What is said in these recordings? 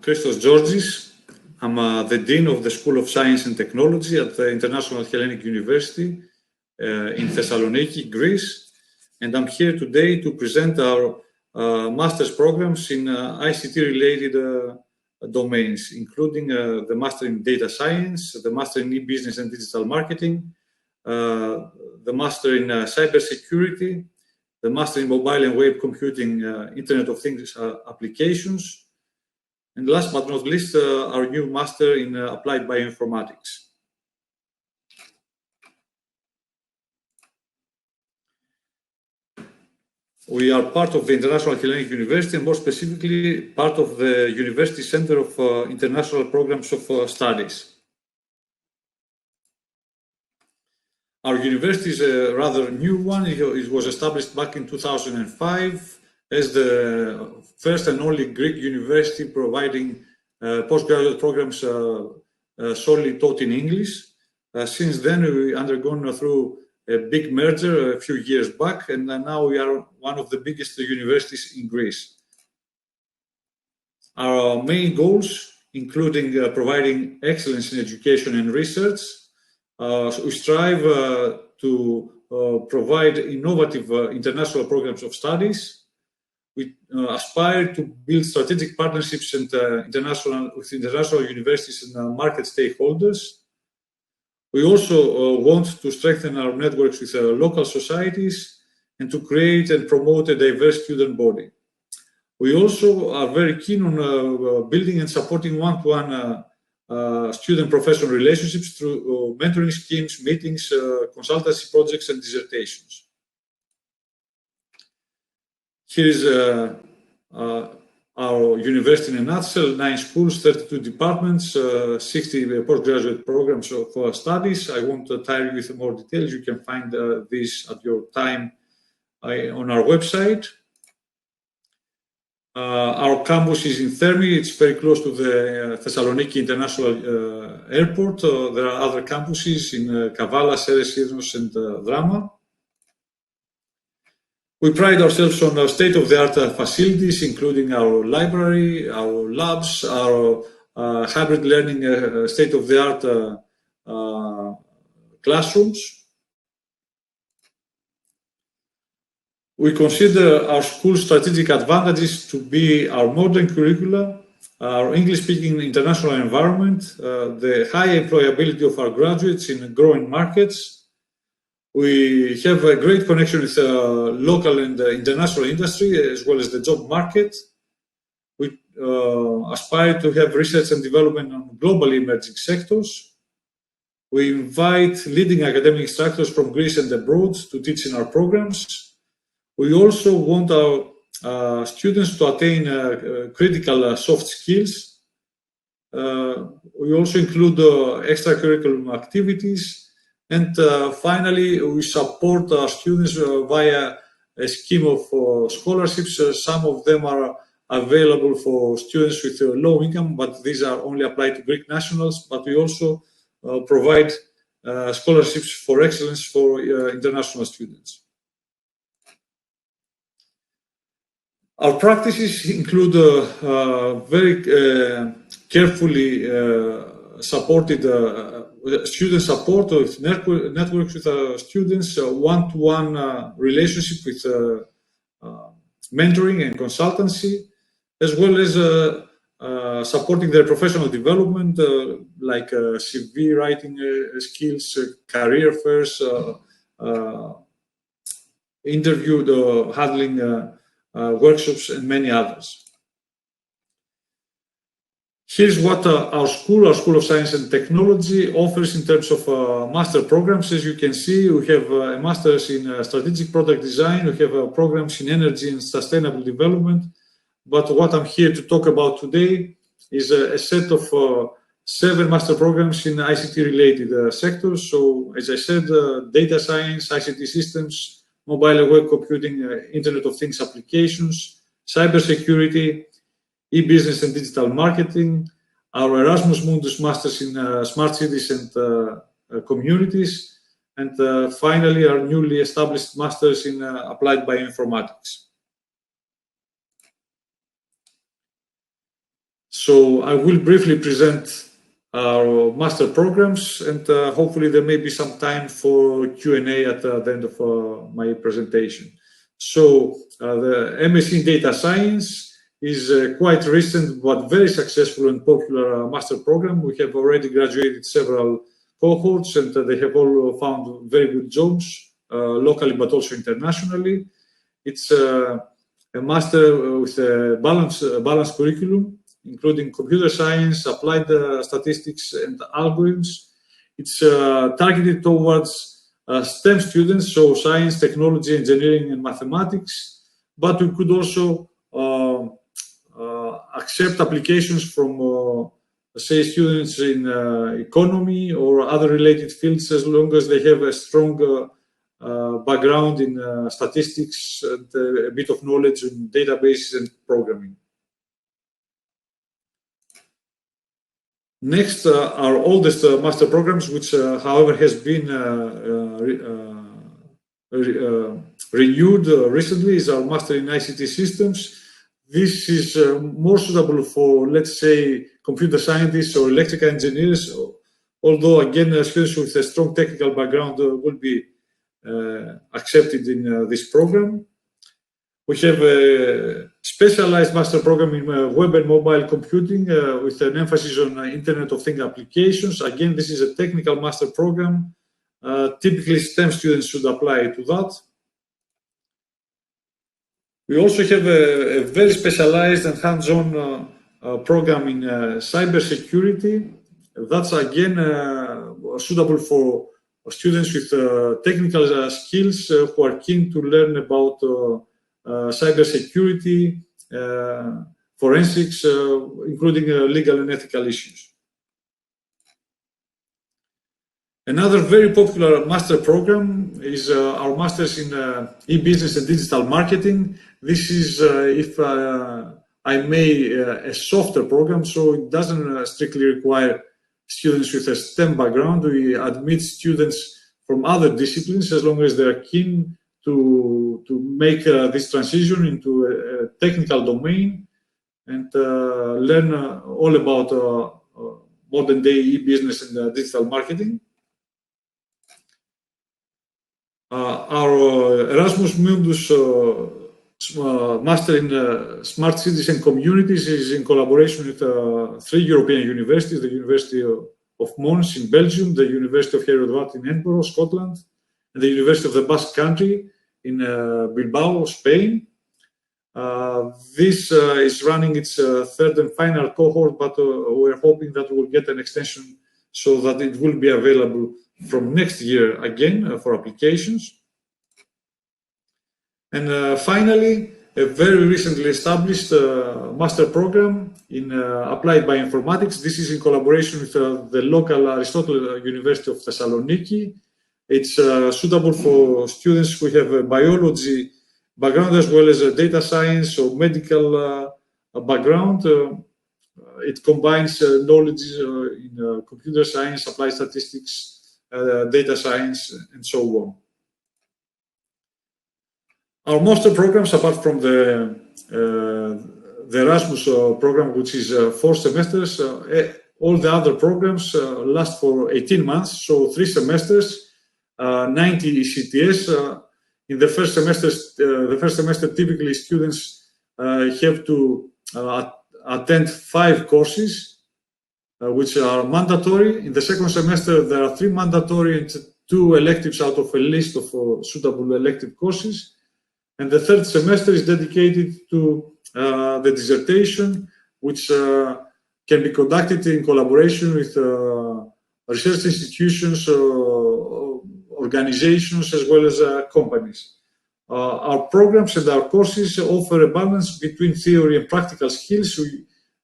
Christos Tjortjis. I'm the Dean of the School of Science and Technology at the International Hellenic University in Thessaloniki, Greece. And I'm here today to present our master's programs in ICT-related domains, including the Master in Data Science, the Master in E-Business and Digital Marketing, the Master in Cybersecurity, the Master in Mobile and Web Computing, Internet of Things applications, and last but not least, our new Master in Applied Bioinformatics. We are part of the International Hellenic University, and more specifically, part of the University Center of International Programs of Studies. Our university is a rather new one. It was established back in 2005 as the first and only Greek university providing postgraduate programs solely taught in English. Since then, we undergone through a big merger a few years back, and now we are one of the biggest universities in Greece. Our main goals, including providing excellence in education and research, we strive to provide innovative international programs of studies. We aspire to build strategic partnerships and with international universities and market stakeholders. We also want to strengthen our networks with local societies and to create and promote a diverse student body. We also are very keen on building and supporting one-to-one student-professor relationships through mentoring schemes, meetings, consultancy projects, and dissertations. Here is our university in a nutshell: 9 schools, 32 departments, 60 postgraduate programs of studies. I won't tire you with more details. You can find this at your time on our website. Our campus is in Thermi. It's very close to the Thessaloniki International Airport. There are other campuses in Kavala, Ceres, and Drama. We pride ourselves on state-of-the-art facilities, including our library, our labs, our hybrid learning state-of-the-art classrooms. We consider our school's strategic advantages to be our modern curricula, our English-speaking international environment, the high employability of our graduates in growing markets. We have a great connection with local and international industry, as well as the job market. We aspire to have research and development on globally emerging sectors. We invite leading academic instructors from Greece and abroad to teach in our programs. We also want our students to attain critical soft skills. We also include extracurricular activities. And finally, we support our students via a scheme of scholarships. Some of them are available for students with low income, but these are only applied to Greek nationals. But we also provide scholarships for excellence for international students. Our practices include very carefully supported student support with networks with students, one-to-one relationship with mentoring and consultancy, as well as supporting their professional development, like CV writing skills, career fairs, interview handling workshops, and many others. Here's what our School of Science and Technology offers in terms of master programs. As you can see, we have a master's in strategic product design. We have programs in energy and sustainable development. But what I'm here to talk about today is a set of 7 master programs in ICT-related sectors. So, as I said, data science, ICT systems, mobile and web computing, Internet of Things applications, cybersecurity, e-business and digital marketing, our Erasmus Mundus Masters in Smart Cities and Communities, and finally our newly established Masters in Applied Bioinformatics. So I will briefly present our master programs, and hopefully there may be some time for Q&A at the end of my presentation. So the MSc in Data Science is quite recent but very successful and popular master program. We have already graduated several cohorts, and they have all found very good jobs locally but also internationally. It's a master with a balanced curriculum, including computer science, applied statistics, and algorithms. It's targeted towards STEM students, so science, technology, engineering, and mathematics. But we could also accept applications from, say, students in economy or other related fields, as long as they have a strong background in statistics and a bit of knowledge in databases and programming. Next, our oldest master programs, which, however, has been renewed recently, is our Master in ICT Systems. This is more suitable for, let's say, computer scientists or electrical engineers, although, again, students with a strong technical background will be accepted in this program. We have a specialized master program in web and mobile computing with an emphasis on Internet of Things applications. Again, this is a technical master program. Typically, STEM students should apply to that. We also have a very specialized and hands-on program in cybersecurity. That's, again, suitable for students with technical skills who are keen to learn about cybersecurity, forensics, including legal and ethical issues. Another very popular master program is our Masters in e-business and digital marketing. This is, if I may, a softer program, so it doesn't strictly require students with a STEM background. We admit students from other disciplines as long as they are keen to make this transition into a technical domain and learn all about modern day e-business and digital marketing. Our Erasmus Mundus Master in Smart Cities and Communities is in collaboration with 3 European universities, the University of Mons in Belgium, the University of Herod in Edinburgh, Scotland, and the University of the Basque Country in Bilbao, Spain. This is running its third and final cohort, but we're hoping that we'll get an extension so that it will be available from next year again for applications. And finally, a very recently established master program in applied bioinformatics. This is in collaboration with the local Aristotle University of Thessaloniki. It's suitable for students who have a biology background as well as a data science or medical background. It combines knowledge in computer science, applied statistics, data science, and so on. Our master programs, apart from the Erasmus program, which is 4 semesters, all the other programs last for 18 months, so 3 semesters, 90 ECTS. In the first semester, typically students have to attend 5 courses, which are mandatory. In the second semester, there are 3 mandatory and 2 electives out of a list of suitable elective courses. And the third semester is dedicated to the dissertation, which can be conducted in collaboration with research institutions, organizations, as well as companies. Our programs and our courses offer a balance between theory and practical skills.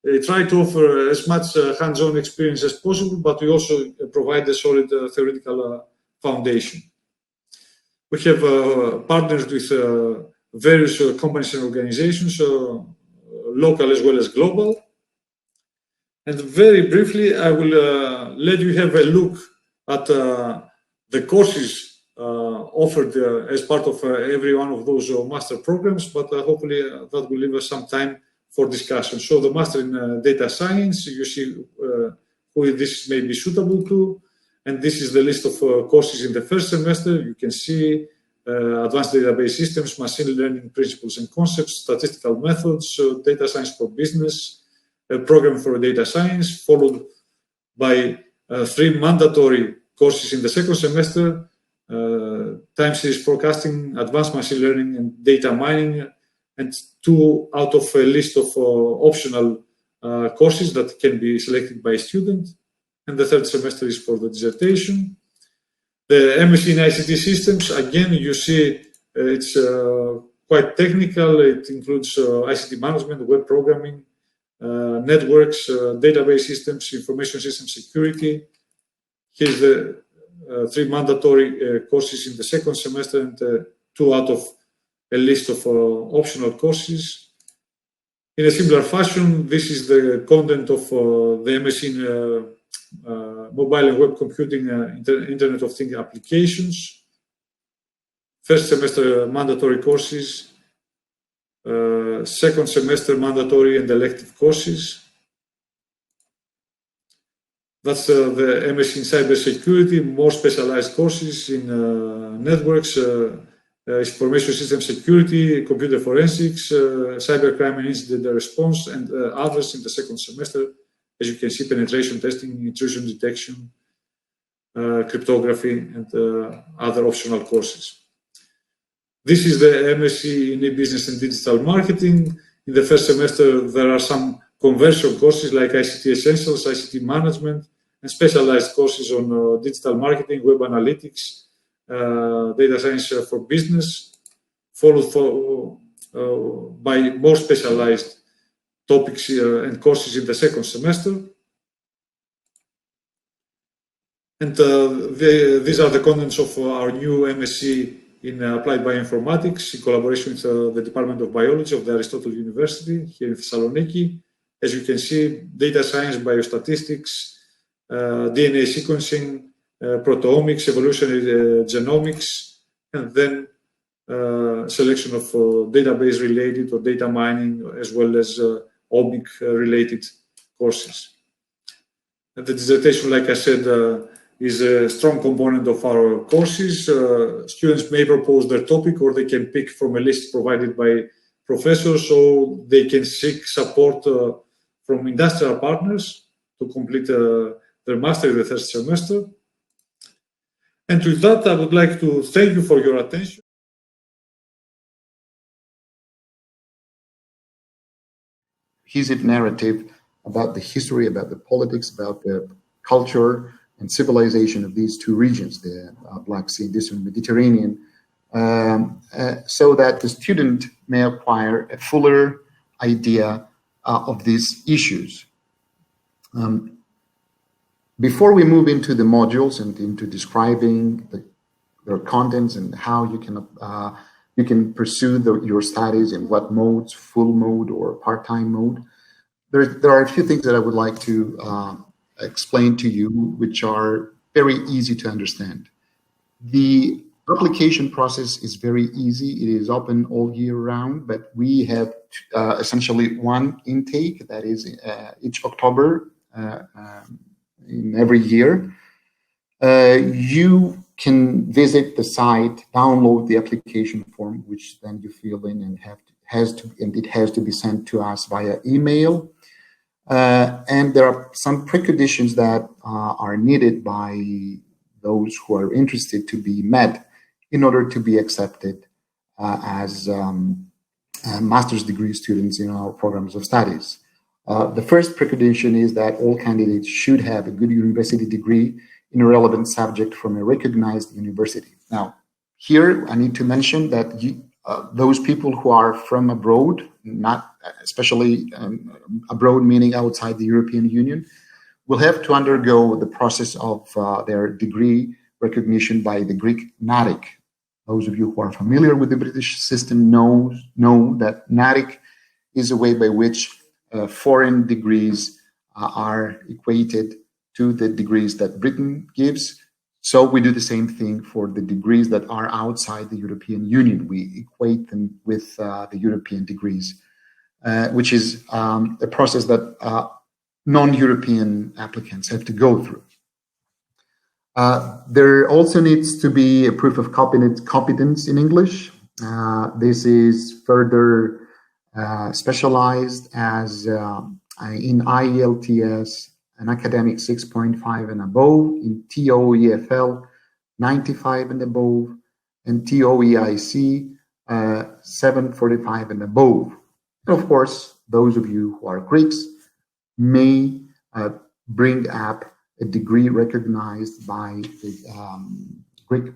We try to offer as much hands-on experience as possible, but we also provide a solid theoretical foundation. We have partnered with various companies and organizations, local as well as global. And very briefly, I will let you have a look at the courses offered as part of every one of those master programs, but hopefully that will leave us some time for discussion. So the Master in Data Science, you see who this may be suitable to. And this is the list of courses in the first semester. You can see Advanced Database Systems, Machine Learning Principles and Concepts, Statistical Methods, Data Science for Business, Program for Data Science, followed by 3 mandatory courses in the second semester, Time Series Forecasting, Advanced Machine Learning and Data Mining, and 2 out of a list of optional courses that can be selected by a student. And the third semester is for the dissertation. The MSc in ICT Systems, again, you see it's quite technical. It includes ICT management, web programming, networks, database systems, information system security. Here's the 3 mandatory courses in the second semester and 2 out of a list of optional courses. In a similar fashion, this is the content of the MSc in Mobile and Web Computing, Internet of Things applications. First semester mandatory courses, second semester mandatory and elective courses. That's the MSc in Cybersecurity, more specialized courses in networks, information system security, computer forensics, cybercrime and incident response, and others in the second semester. As you can see, penetration testing, intrusion detection, cryptography, and other optional courses. This is the MSc in e-business and digital marketing. In the first semester, there are some conversion courses like ICT Essentials, ICT Management, and specialized courses on digital marketing, web analytics, data science for business, followed by more specialized topics and courses in the second semester. And these are the contents of our new MSc in Applied Bioinformatics in collaboration with the Department of Biology of the Aristotle University here in Thessaloniki. As you can see, data science, biostatistics, DNA sequencing, proteomics, evolutionary genomics, and then selection of database related or data mining, as well as omic related courses. And the dissertation, like I said, is a strong component of our courses. Students may propose their topic, or they can pick from a list provided by professors, so they can seek support from industrial partners to complete their master in the third semester. And with that, I would like to thank you for your attention. Cohesive narrative about the history, about the politics, about the culture and civilization of these 2 regions, the Black Sea and Eastern Mediterranean, so that the student may acquire a fuller idea of these issues. Before we move into the modules and into describing their contents and how you can pursue your studies in what modes, full mode or part-time mode, there are a few things that I would like to explain to you, which are very easy to understand. The application process is very easy. It is open all year round, but we have essentially 1 intake that is each October in every year. You can visit the site, download the application form, which then you fill in and it has to be sent to us via email. And there are some preconditions that are needed by those who are interested to be met in order to be accepted as master's degree students in our programs of studies. The first precondition is that all candidates should have a good university degree in a relevant subject from a recognized university. Now, here I need to mention that those people who are from abroad, not especially abroad meaning outside the European Union, will have to undergo the process of their degree recognition by the Greek NATIC. Those of you who are familiar with the British system know that NATIC is a way by which foreign degrees are equated to the degrees that Britain gives. So we do the same thing for the degrees that are outside the European Union. We equate them with the European degrees. which is a process that non-European applicants have to go through. There also needs to be a proof of competence in English. This is further specialized as in IELTS, an academic 6.5 and above, in TOEFL 95 and above, and TOEIC 745 and above. And of course, those of you who are Greeks may bring up a degree recognized by the Greek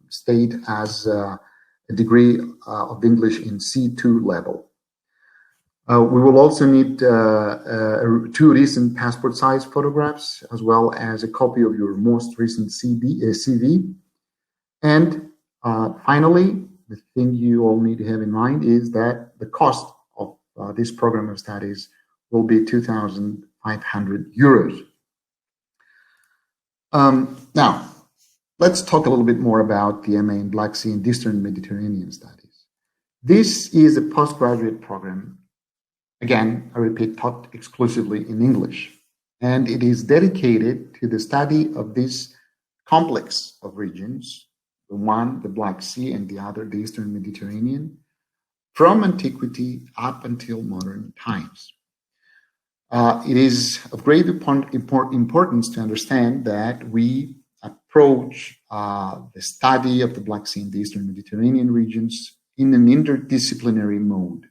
state as a degree of English in C2 level. We will also need 2 recent passport size photographs, as well as a copy of your most recent CV. And finally, the thing you all need to have in mind is that the cost of this program of studies will be 2,500 euros. Now, let's talk a little bit more about the MA in Black Sea and Eastern Mediterranean Studies. This is a postgraduate program, again, I repeat, taught exclusively in English, and it is dedicated to the study of this complex of regions, the one, the Black Sea, and the other, the Eastern Mediterranean, from antiquity up until modern times. It is of great importance to understand that we approach the study of the Black Sea and the Eastern Mediterranean regions in an interdisciplinary mode.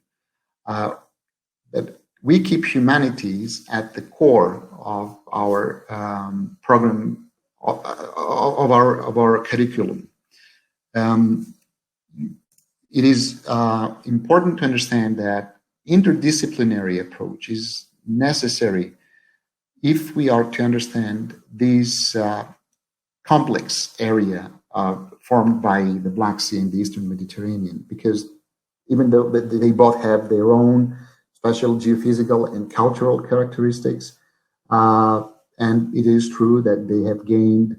That we keep humanities at the core of our program, of our curriculum. It is important to understand that interdisciplinary approach is necessary if we are to understand this complex area formed by the Black Sea and the Eastern Mediterranean, because even though they both have their own special geophysical and cultural characteristics, and it is true that they have gained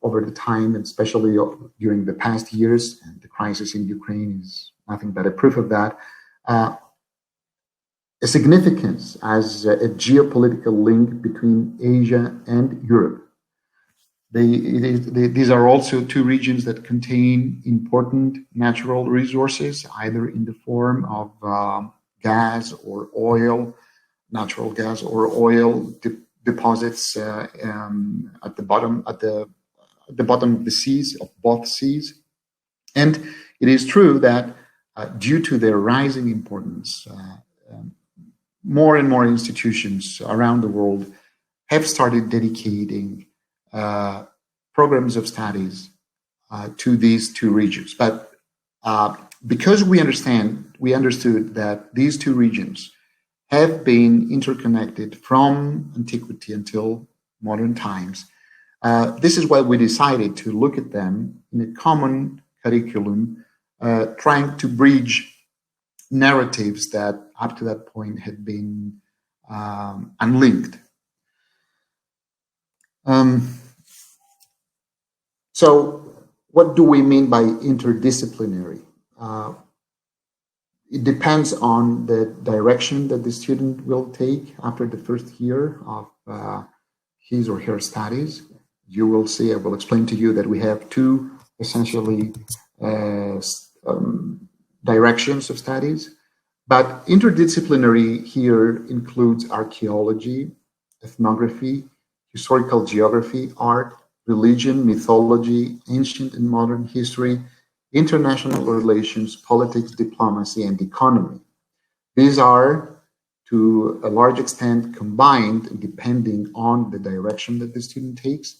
over the time, and especially during the past years, and the crisis in Ukraine is nothing but a proof of that, a significance as a geopolitical link between Asia and Europe. These are also 2 regions that contain important natural resources, either in the form of gas or oil, natural gas or oil deposits at the bottom of the seas, of both seas. And it is true that due to their rising importance, more and more institutions around the world have started dedicating programs of studies to these 2 regions. But because we understood that these 2 regions have been interconnected from antiquity until modern times, this is why we decided to look at them in a common curriculum, trying to bridge narratives that up to that point had been unlinked. So what do we mean by interdisciplinary? It depends on the direction that the student will take after the first year of his or her studies. You will see, I will explain to you that we have 2 essentially directions of studies, but interdisciplinary here includes archaeology, ethnography, historical geography, art, religion, mythology, ancient and modern history, international relations, politics, diplomacy, and economy. These are, to a large extent, combined depending on the direction that the student takes,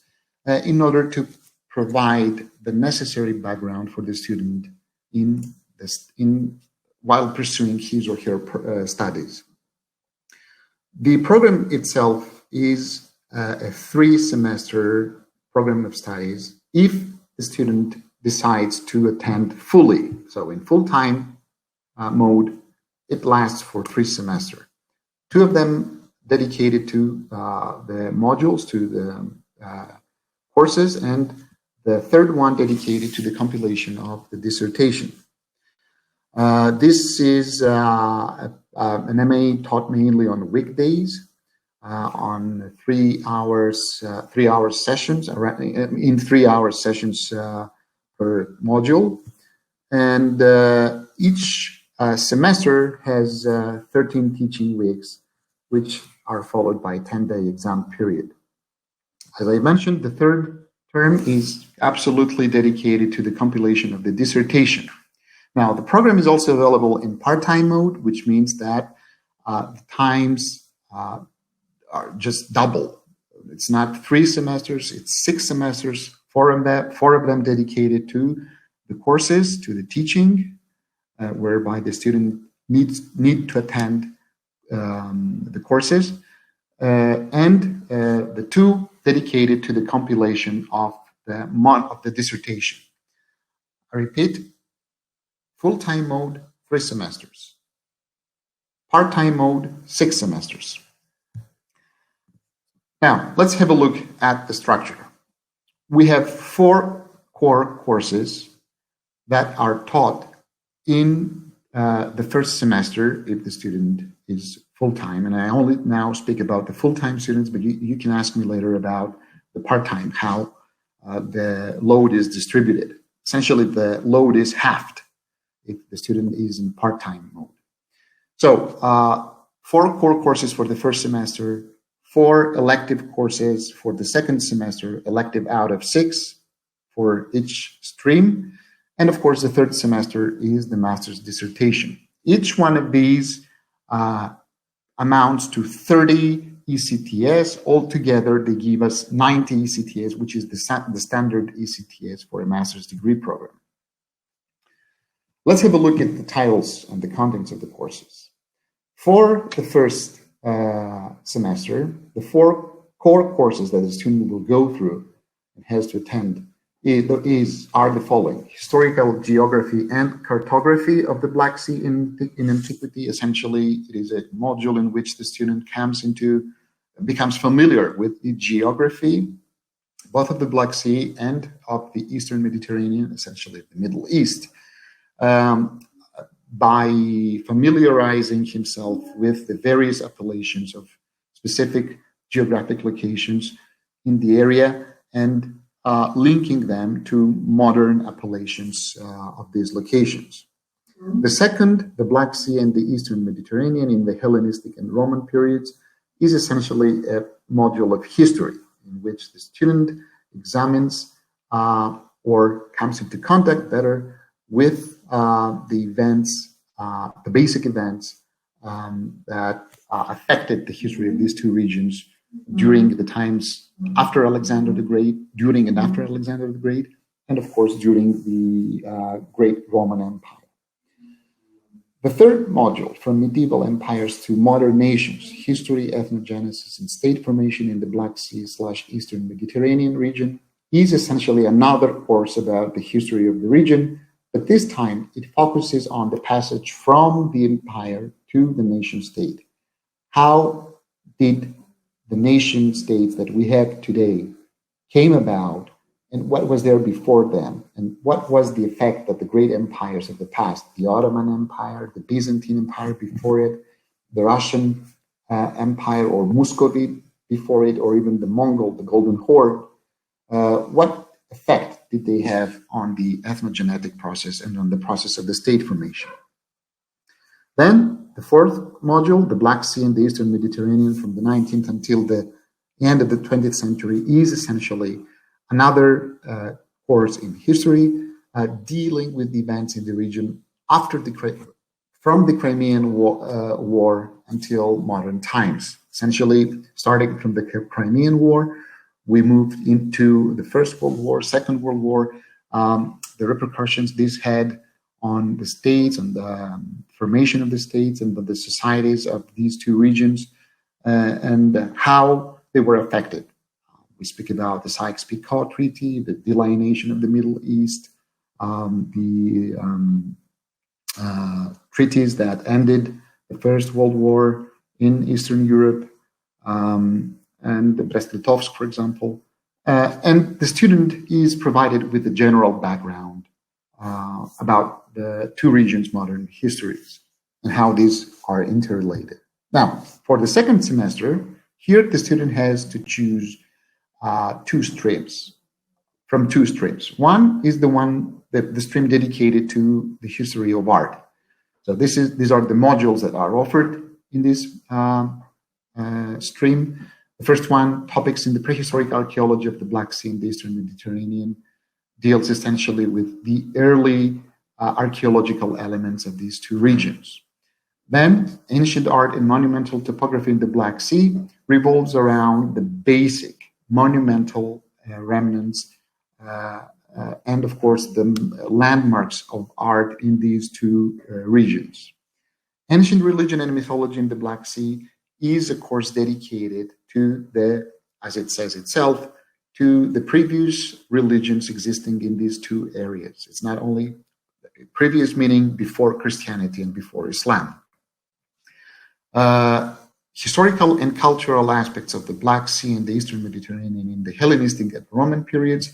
in order to provide the necessary background for the student while pursuing his or her studies. The program itself is a 3-semester program of studies if the student decides to attend fully. So in full-time mode, it lasts for 3 semesters. 2 of them dedicated to the modules, to the courses, and the third one dedicated to the compilation of the dissertation. This is an MA taught mainly on weekdays, on 3 hours, 3 hour sessions, in 3 hour sessions per module. And each semester has 13 teaching weeks, which are followed by a 10-day exam period. As I mentioned, the third term is absolutely dedicated to the compilation of the dissertation. Now, the program is also available in part-time mode, which means that the times are just double. It's not 3 semesters, it's 6 semesters, 4 of them dedicated to the courses, to the teaching, whereby the student need to attend the courses, and the 2 dedicated to the compilation of the dissertation. I repeat, full-time mode, 3 semesters. Part-time mode, 6 semesters. Now, let's have a look at the structure. We have 4 core courses that are taught in the first semester if the student is full-time. And I only now speak about the full-time students, but you can ask me later about the part-time, how the load is distributed. Essentially, the load is halved if the student is in part-time mode. So 4 core courses for the first semester, 4 elective courses for the second semester, elective out of 6 for each stream. And of course, the third semester is the master's dissertation. Each one of these amounts to 30 ECTS. Altogether, they give us 90 ECTS, which is the standard ECTS for a master's degree program. Let's have a look at the titles and the contents of the courses. For the first semester, the 4 core courses that the student will go through and has to attend are the following: historical geography and cartography of the Black Sea in antiquity. Essentially, it is a module in which the student becomes familiar with the geography, both of the Black Sea and of the Eastern Mediterranean, essentially the Middle East, by familiarizing himself with the various appellations of specific geographic locations in the area and linking them to modern appellations of these locations. The second, the Black Sea and the Eastern Mediterranean in the Hellenistic and Roman periods, is essentially a module of history in which the student examines or comes into contact better with the events, the basic events that affected the history of these 2 regions during the times after Alexander the Great, during and after Alexander the Great, and of course during the Great Roman Empire. The third module, from medieval empires to modern nations, history, ethnogenesis, and state formation in the Black Sea/Eastern Mediterranean region, is essentially another course about the history of the region, but this time it focuses on the passage from the empire to the nation state. How did the nation states that we have today came about, and what was there before them, and what was the effect that the great empires of the past, the Ottoman Empire, the Byzantine Empire before it, the Russian Empire or Muscovy before it, or even the Mongol, the Golden Horde, what effect did they have on the ethnogenetic process and on the process of the state formation? Then the fourth module, the Black Sea and the Eastern Mediterranean from the 19th until the end of the 20th century, is essentially another course in history dealing with the events in the region from the Crimean War until modern times. Essentially, starting from the Crimean War, we moved into the First World War, Second World War, the repercussions this had on the states and the formation of the states and the societies of these 2 regions, and how they were affected. We speak about the Sykes-Picot Treaty, the delineation of the Middle East, the treaties that ended the First World War in Eastern Europe, and the Brest-Litovsk, for example. And the student is provided with a general background about the two regions' modern histories and how these are interrelated. Now, for the second semester, here the student has to choose two streams. One is the stream dedicated to the history of art. So these are the modules that are offered in this stream. The first one, topics in the prehistoric archaeology of the Black Sea and the Eastern Mediterranean, deals essentially with the early archaeological elements of these two regions. Then, ancient art and monumental topography in the Black Sea revolves around the basic monumental remnants and, of course, the landmarks of art in these two regions. Ancient religion and mythology in the Black Sea is a course dedicated to as it says itself, to the previous religions existing in these two areas. It's not only previous, meaning before Christianity and before Islam. Historical and cultural aspects of the Black Sea and the Eastern Mediterranean in the Hellenistic and Roman periods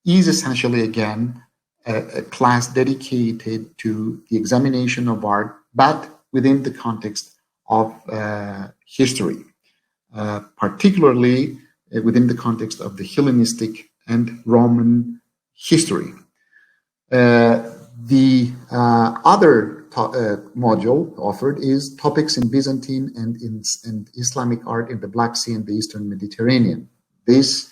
is essentially, again, a class dedicated to the examination of art, but within the context of history, particularly within the context of the Hellenistic and Roman history. The other module offered is topics in Byzantine and Islamic art in the Black Sea and the Eastern Mediterranean. This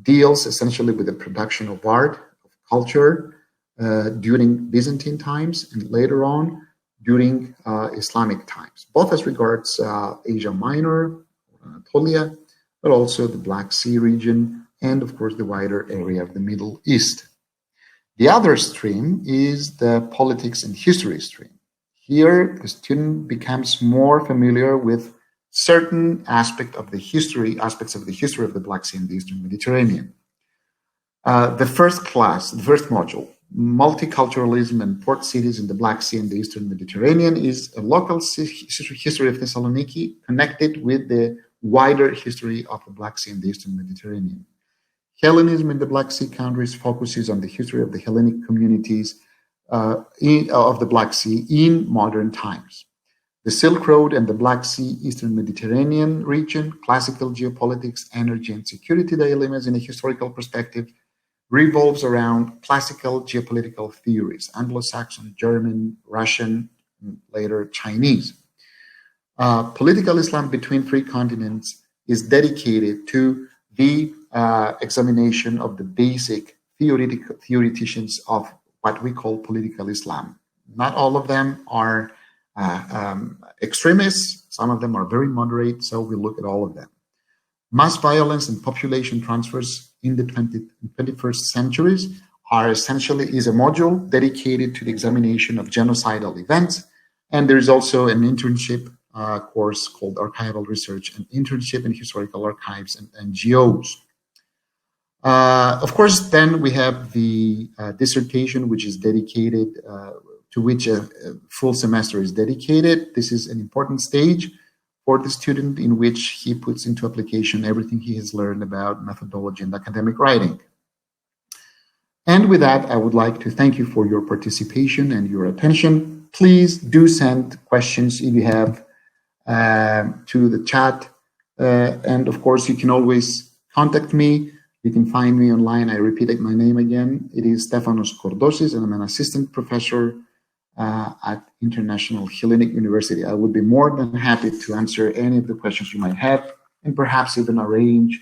deals essentially with the production of art, of culture, during Byzantine times and later on during Islamic times, both as regards Asia Minor, Anatolia, but also the Black Sea region and, of course, the wider area of the Middle East. The other stream is the politics and history stream. Here, the student becomes more familiar with certain aspects of the history of the Black Sea and the Eastern Mediterranean. The first module, multiculturalism and port cities in the Black Sea and the Eastern Mediterranean, is a local history of Thessaloniki connected with the wider history of the Black Sea and the Eastern Mediterranean. Hellenism in the Black Sea countries focuses on the history of the Hellenic communities of the Black Sea in modern times. The Silk Road and the Black Sea Eastern Mediterranean region, classical geopolitics, energy, and security dilemmas in a historical perspective, revolves around classical geopolitical theories, Anglo-Saxon, German, Russian, and later Chinese. Political Islam between three continents is dedicated to the examination of the basic theoreticians of what we call political Islam. Not all of them are extremists. Some of them are very moderate, so we look at all of them. Mass violence and population transfers in the 20th and 21st centuries is a module dedicated to the examination of genocidal events. And there is also an internship course called Archival Research and Internship in Historical Archives and NGOs. Of course, then we have the dissertation, which is dedicated, to which a full semester is dedicated. This is an important stage for the student in which he puts into application everything he has learned about methodology and academic writing. And with that, I would like to thank you for your participation and your attention. Please do send questions if you have to the chat. And of course, you can always contact me. You can find me online. I repeated my name again. It is Stefanos Kordonis, and I'm an assistant professor at International Hellenic University. I would be more than happy to answer any of the questions you might have, and perhaps even arrange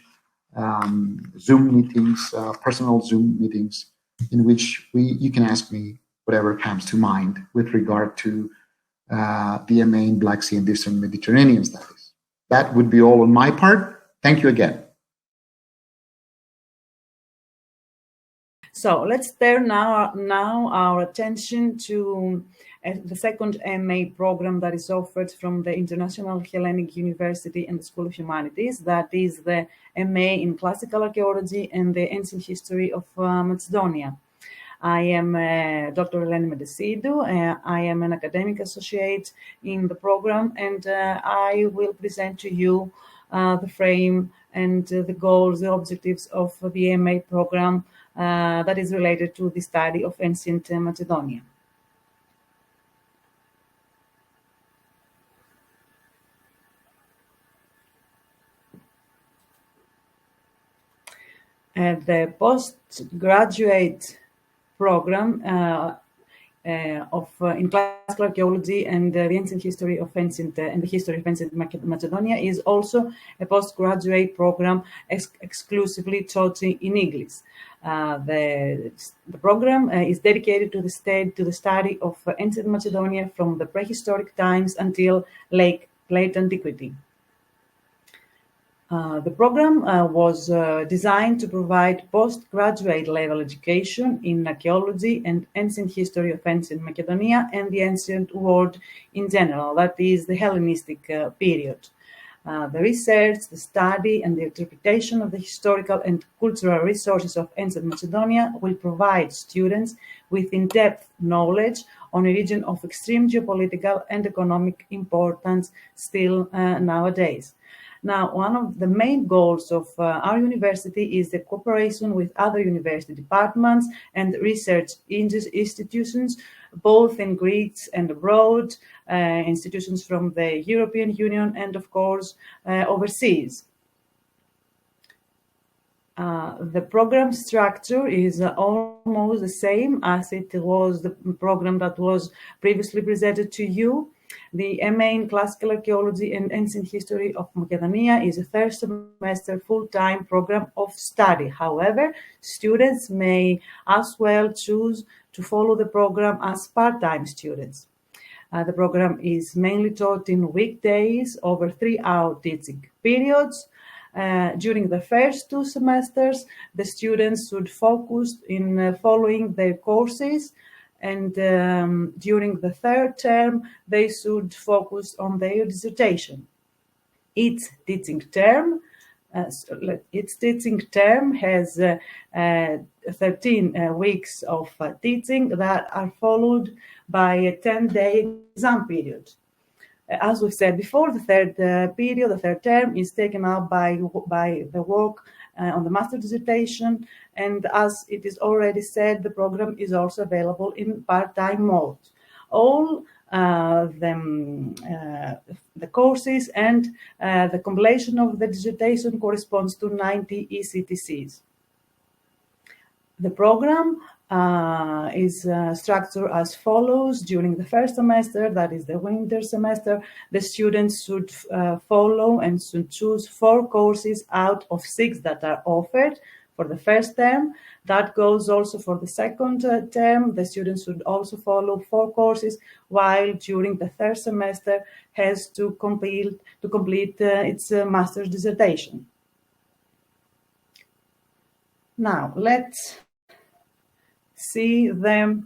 Zoom meetings, personal Zoom meetings, in which you can ask me whatever comes to mind with regard to the MA in Black Sea and Eastern Mediterranean studies. That would be all on my part. Thank you again. So let's turn now our attention to the second MA program that is offered from the International Hellenic University and the School of Humanities. That is the MA in Classical Archaeology and the Ancient History of Macedonia. I am Dr. Eleni Mentesidou. I am an academic associate in the program, and I will present to you the frame and the goals, the objectives of the MA program that is related to the study of ancient Macedonia. The postgraduate program in classical archaeology and the ancient history of ancient and the history of ancient Macedonia is also a postgraduate program exclusively taught in English. The program is dedicated to the study of ancient Macedonia from the prehistoric times until late antiquity. The program was designed to provide postgraduate level education in archaeology and ancient history of ancient Macedonia and the ancient world in general, that is the Hellenistic period. The research, the study, and the interpretation of the historical and cultural resources of ancient Macedonia will provide students with in-depth knowledge on a region of extreme geopolitical and economic importance still nowadays. Now, one of the main goals of our university is the cooperation with other university departments and research institutions, both in Greece and abroad, institutions from the European Union and, of course, overseas. The program structure is almost the same as it was the program that was previously presented to you. The MA in Classical Archaeology and Ancient History of Macedonia is a first semester full-time program of study. However, students may as well choose to follow the program as part-time students. The program is mainly taught in weekdays over 3-hour teaching periods. During the first 2 semesters, the students should focus in following their courses, and during the 3rd term, they should focus on their dissertation. Each teaching term has 13 weeks of teaching that are followed by a 10-day exam period. As we said before, the 3rd period, the 3rd term, is taken up by the work on the master dissertation, and as it is already said, the program is also available in part-time mode. All the courses and the completion of the dissertation corresponds to 90 ECTCs. The program is structured as follows. During the first semester, that is the winter semester, the students should follow and should choose 4 courses out of 6 that are offered for the first term. That goes also for the second term. The students should also follow 4 courses, while during the 3rd semester has to complete its master's dissertation. Now, let's see the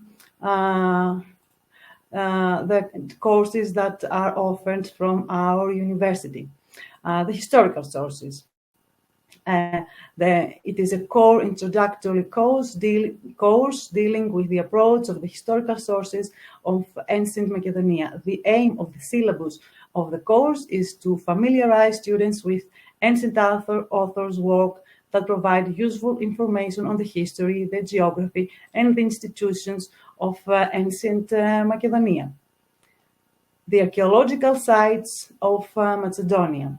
courses that are offered from our university. The historical sources. It is a core introductory course dealing with the approach of the historical sources of ancient Macedonia. The aim of the syllabus of the course is to familiarize students with ancient authors' work that provide useful information on the history, the geography, and the institutions of ancient Macedonia. The archaeological sites of Macedonia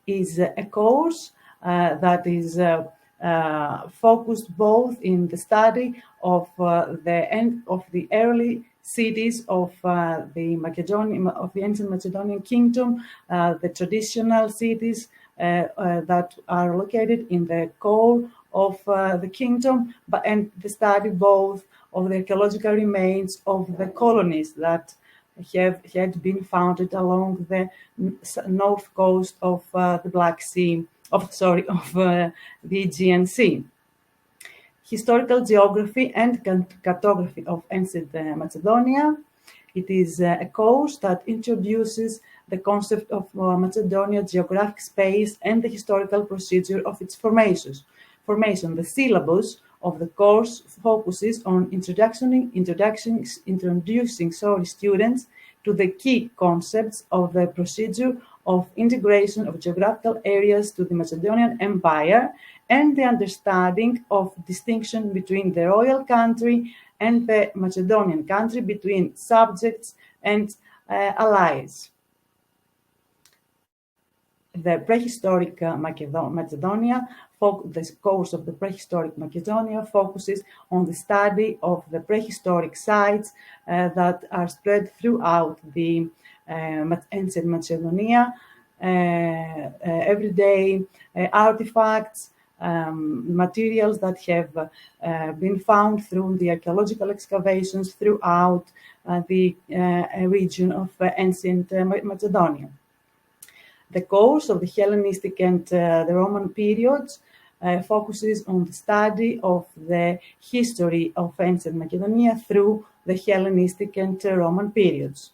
is a course that is focused both in the study of the early cities of the ancient Macedonian kingdom, the traditional cities that are located in the core of the kingdom, and the study both of the archaeological remains of the colonies that had been founded along the north coast of the Black Sea, of the Aegean Sea. Historical geography and cartography of ancient Macedonia. It is a course that introduces the concept of Macedonia's geographic space and the historical procedure of its formation. The syllabus of the course focuses on introducing students to the key concepts of the procedure of integration of geographical areas to the Macedonian Empire and the understanding of distinction between the royal country and the Macedonian country, between subjects and allies. The prehistoric Macedonia, the course of the prehistoric Macedonia focuses on the study of the prehistoric sites that are spread throughout the ancient Macedonia, everyday artifacts, materials that have been found through the archaeological excavations throughout the region of ancient Macedonia. The course of the Hellenistic and the Roman periods focuses on the study of the history of ancient Macedonia through the Hellenistic and Roman periods.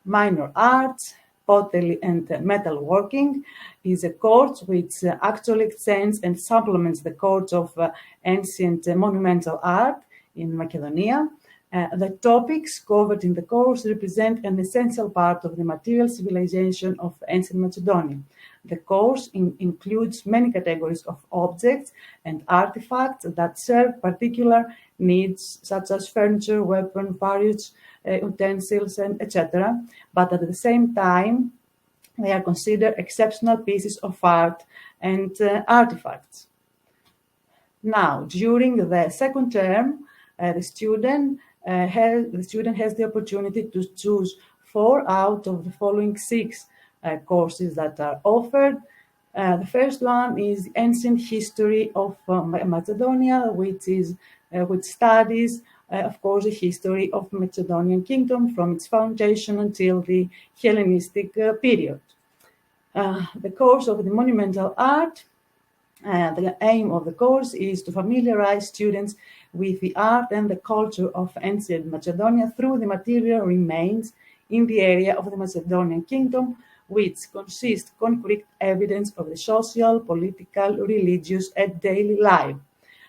Minor arts, pottery and metalworking is a course which actually extends and supplements the course of ancient monumental art in Macedonia. The topics covered in the course represent an essential part of the material civilization of ancient Macedonia. The course includes many categories of objects and artifacts that serve particular needs, such as furniture, weapons, various utensils, and etc. But at the same time, they are considered exceptional pieces of art and artifacts. Now, during the second term, the student has the opportunity to choose 4 out of the following 6 courses that are offered. The first one is Ancient History of Macedonia, which studies, of course, the history of Macedonian kingdom from its foundation until the Hellenistic period. The course of the Monumental Art. The aim of the course is to familiarize students with the art and the culture of ancient Macedonia through the material remains in the area of the Macedonian kingdom, which consist concrete evidence of the social, political, religious, and daily life.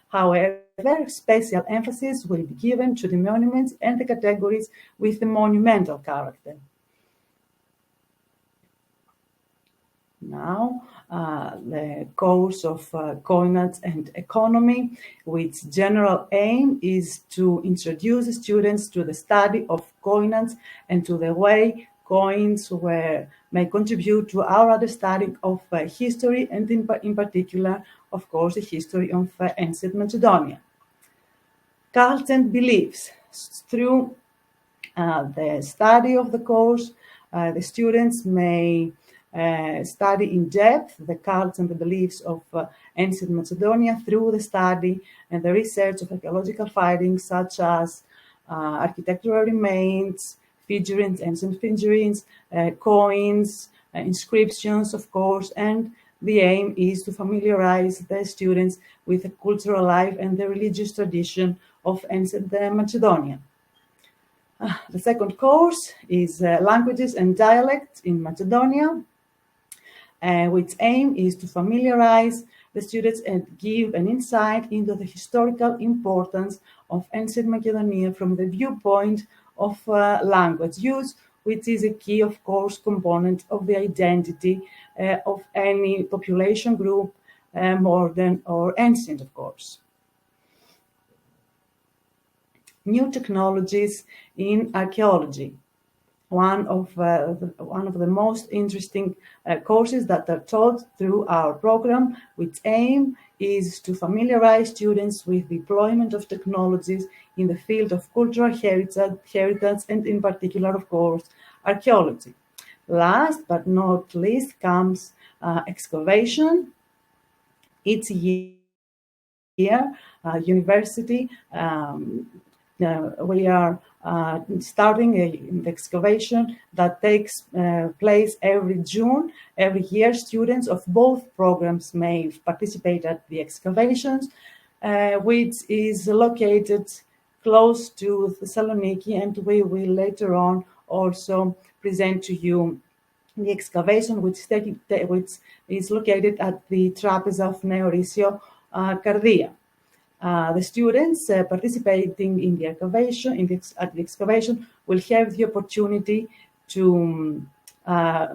However, special emphasis will be given to the monuments and the categories with the monumental character. Now, the course of coinage and economy, which general aim is to introduce the students to the study of coinage and to the way coins may contribute to our understanding of history, and in particular, of course, the history of ancient Macedonia. Cults and beliefs. Through the study of the course, the students may study in depth the cults and the beliefs of ancient Macedonia through the study and the research of archaeological findings such as architectural remains, figurines, ancient figurines, coins, inscriptions, of course, and the aim is to familiarize the students with the cultural life and the religious tradition of ancient Macedonia. The second course is Languages and Dialects in Macedonia, which aim is to familiarize the students and give an insight into the historical importance of ancient Macedonia from the viewpoint of language use, which is a key, of course, component of the identity of any population group, modern or ancient, of course. New technologies in archaeology. One of the most interesting courses that are taught through our program, which aim is to familiarize students with deployment of technologies in the field of cultural heritage and in particular, of course, archaeology. Last but not least comes excavation. Each year, university, we are starting an excavation that takes place every June. Every year, students of both programs may participate at the excavations, which is located close to Thessaloniki, and we will later on also present to you the excavation which is located at the trapeze of Neorisio Kardia. The students participating in the excavation, at the excavation, will have the opportunity to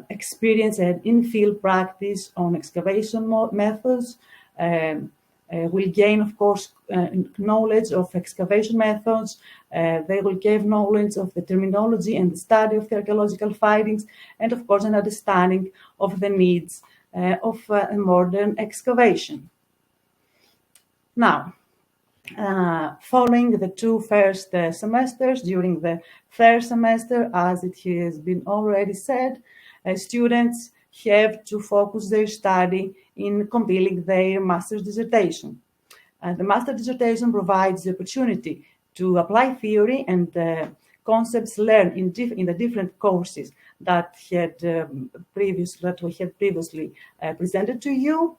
experience an in-field practice on excavation methods, will gain, of course, knowledge of excavation methods. They will gain knowledge of the terminology and the study of the archaeological findings, and of course, an understanding of the needs of a modern excavation. Now, following the two first semesters, during the third semester, as it has been already said, students have to focus their study in compiling their master's dissertation. The master's dissertation provides the opportunity to apply theory and concepts learned in the different courses that we had previously presented to you,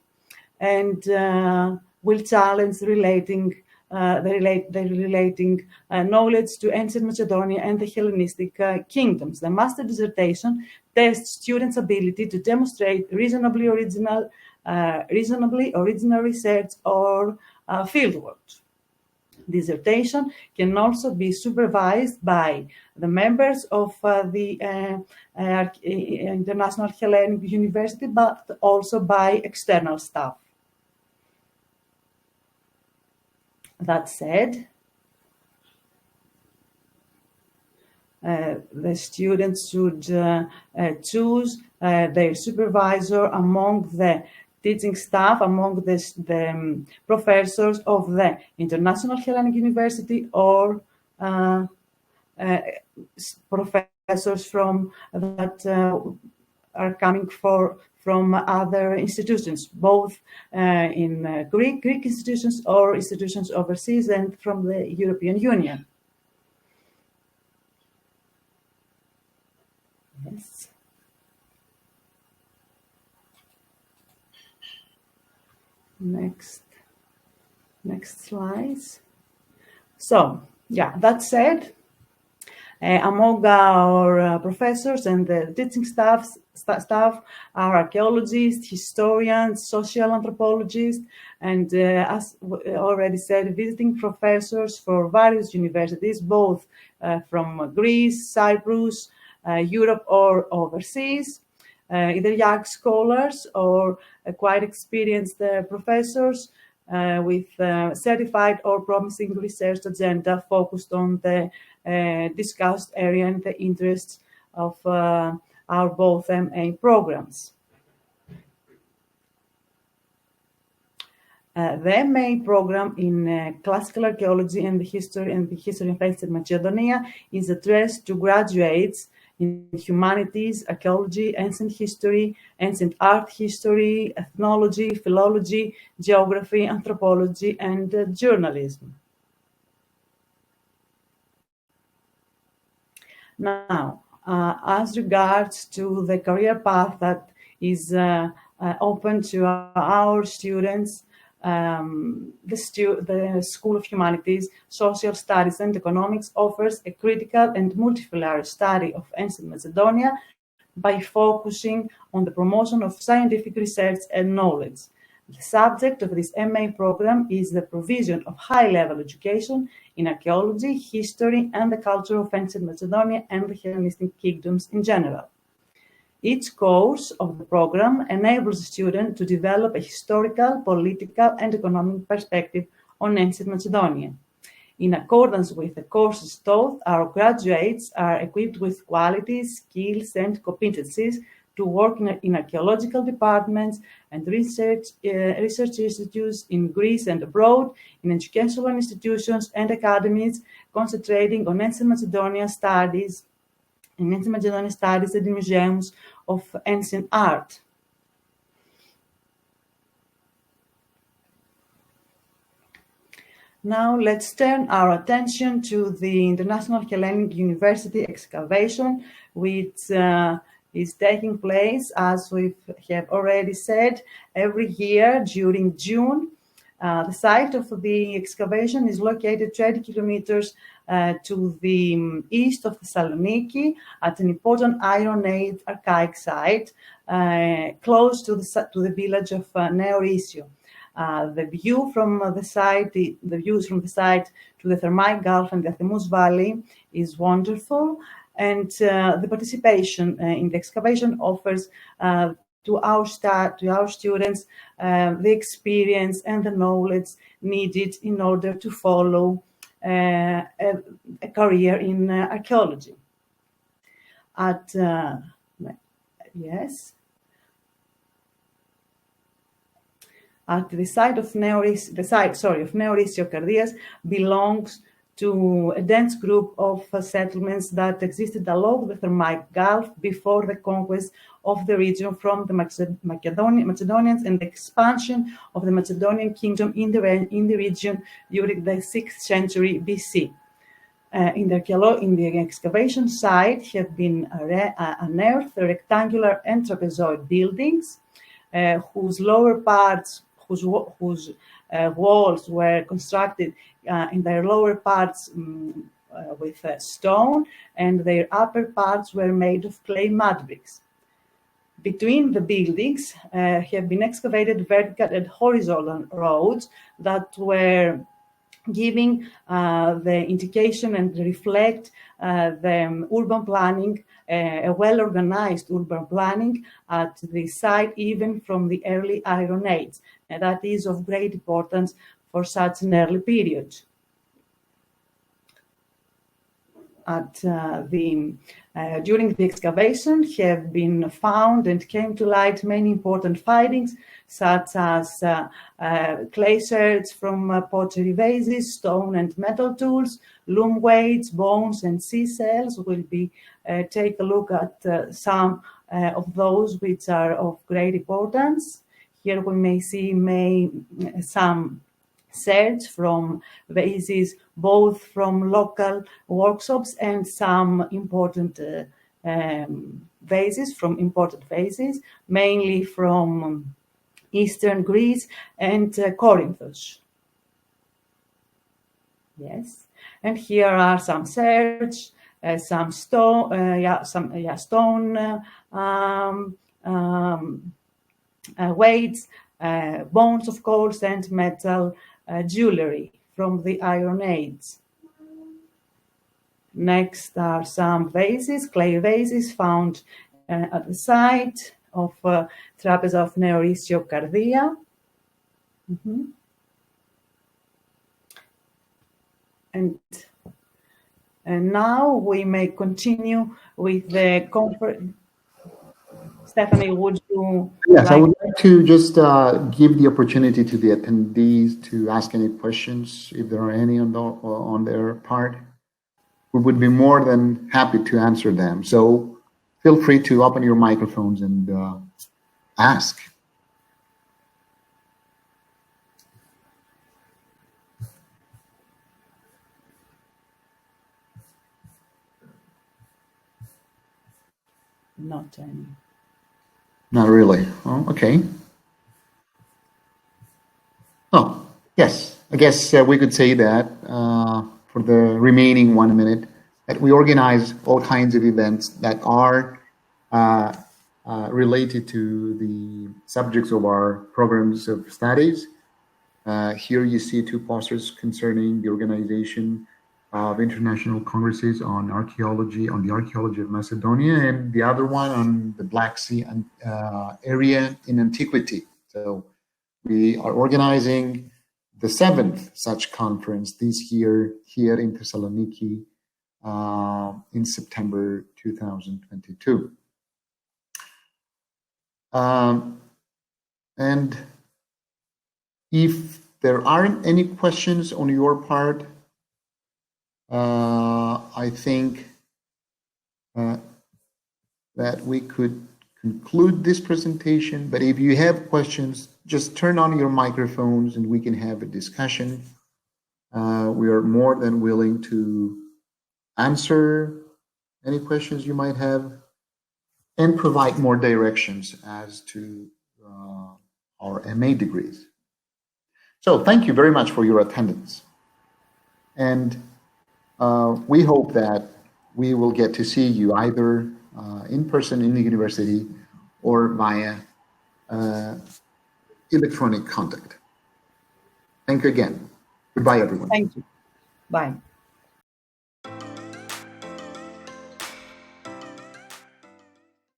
and will challenge the relating knowledge to ancient Macedonia and the Hellenistic kingdoms. The master dissertation tests students' ability to demonstrate reasonably original research or fieldwork. Dissertation can also be supervised by the members of the International Hellenic University, but also by external staff. That said, the students should choose their supervisor among the teaching staff, among the professors of the International Hellenic University, or professors from that are coming from other institutions, both in Greek institutions or institutions overseas and from the European Union. Yes. Next slides. So, yeah, that said, among our professors and the teaching staff are archaeologists, historians, social anthropologists, and as already said, visiting professors for various universities, both from Greece, Cyprus, Europe, or overseas, either young scholars or quite experienced professors with certified or promising research agenda focused on the discussed area and the interests of our both MA programs. The MA program in classical archaeology and the history of ancient Macedonia is addressed to graduates in humanities, archaeology, ancient history, ancient art history, ethnology, philology, geography, anthropology, and journalism. Now, as regards to the career path that is open to our students, the School of Humanities, Social Studies and Economics offers a critical and multifarious study of ancient Macedonia by focusing on the promotion of scientific research and knowledge. The subject of this MA program is the provision of high-level education in archaeology, history, and the culture of ancient Macedonia and the Hellenistic kingdoms in general. Each course of the program enables the student to develop a historical, political, and economic perspective on ancient Macedonia. In accordance with the courses taught, our graduates are equipped with qualities, skills, and competencies to work in archaeological departments and research institutes in Greece and abroad, in educational institutions and academies, concentrating on ancient Macedonia studies, and in museums of ancient art. Now let's turn our attention to the International Hellenic University excavation, which is taking place, as we have already said, every year during June. The site of the excavation is located 20 kilometers to the east of Thessaloniki at an important Iron Age archaic site close to the village of Neorisio. The views from the site to the Thermai Gulf and the Athemus Valley is wonderful, and the participation in the excavation offers to our students the experience and the knowledge needed in order to follow a career in archaeology. At the site of Neoris belongs to a dense group of settlements that existed along the Thermaic Gulf before the conquest of the region from the Macedonians and the expansion of the Macedonian kingdom in the region during the 6th century BC. In the excavation site have been unearthed rectangular and trapezoid buildings whose lower parts, whose walls were constructed in their lower parts with stone, and their upper parts were made of clay mud bricks. Between the buildings have been excavated vertical and horizontal roads that were giving the indication and reflect the urban planning, a well-organized urban planning at the site, even from the early Iron Age. And that is of great importance for such an early period. During the excavation have been found and came to light many important findings, such as clay sherds from pottery vases, stone and metal tools, loom weights, bones, and sea shells. We'll take a look at some of those which are of great importance. Here we may see some sherds from vases, both from local workshops and some important vases, mainly from Eastern Greece and Corinthos. Yes, and here are some sherds, some stone weights, bones of course, and metal jewelry from the Iron Age. Next are some vases, clay vases found at the site of Trapeza of Neorisio Kardia. And now we may continue with the conference. Stephanie, would you? Yes, I would like to just give the opportunity to the attendees to ask any questions, if there are any on their part. We would be more than happy to answer them. So feel free to open your microphones and ask. Not any. Not really. Oh, okay. Oh, yes. I guess we could say that for the remaining 1 minute, that we organize all kinds of events that are related to the subjects of our programs of studies. Here you see two posters concerning the organization of international congresses on archaeology, on the archaeology of Macedonia, and the other one on the Black Sea area in antiquity. So we are organizing the 7th such conference this year here in Thessaloniki in September 2022. And if there aren't any questions on your part, I think that we could conclude this presentation, but if you have questions, just turn on your microphones and we can have a discussion. We are more than willing to answer any questions you might have and provide more directions as to our MA degrees. So thank you very much for your attendance. And we hope that we will get to see you either in person in the university or via electronic contact. Thank you again. Goodbye, everyone. Thank you. Bye.